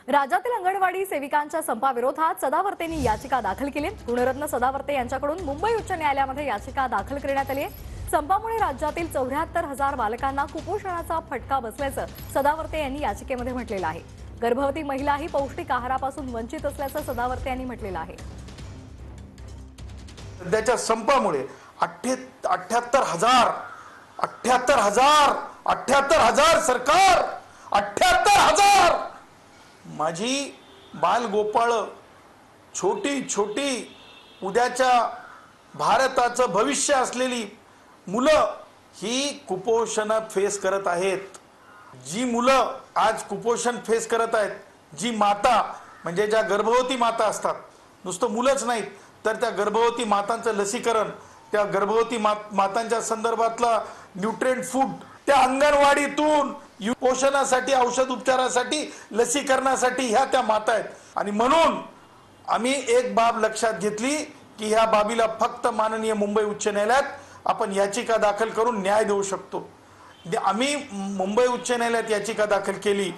राज्यातील अंगणवाडी सेविकांच्या संपाविरोधात सदावर्तेंनी याचिका दाखल केली। गुणरत्न सदावर्ते यांच्याकडून मुंबई उच्च न्यायालयामध्ये याचिका दाखल करण्यात आली आहे। संपामुळे राज्यातील 74,000 बालकांना कुपोषणाचा फटका बसल्याचं सदावर्ते यांनी याचिकेमध्ये म्हटलेलं आहे। गर्भवती महिलाही पौष्टिक आहारापासून वंचित असल्याचं सदावर्ते यांनी म्हटलेलं आहे। सध्याच्या संपामुळे 78,000 सरकार 78,000 माझी बालगोपाळ छोटी छोटी उद्याच्या भारताचं भविष्य असलेली मुलं ही कुपोषण फेस करत आहेत। जी मुलं आज कुपोषण फेस करत आहेत, जी माता म्हणजे ज्या गर्भवती माता असतात, नुसतं मुलंच नाहीत तर त्या गर्भवती मातांचं लसीकरण, त्या गर्भवती मातांच्या संदर्भातला न्यूट्रिएंट फूड, त्या अंगणवाडीतून पोषणासाठी, औषध उपचारासाठी, लसीकरणासाठी ह्या त्या माता आहेत। आणि म्हणून आम्ही एक बाब लक्षात घेतली की ह्या बाबीला फक्त माननीय मुंबई उच्च न्यायालयात आपण याचिका दाखल करून न्याय देऊ शकतो। आम्ही मुंबई उच्च न्यायालयात याचिका दाखल केली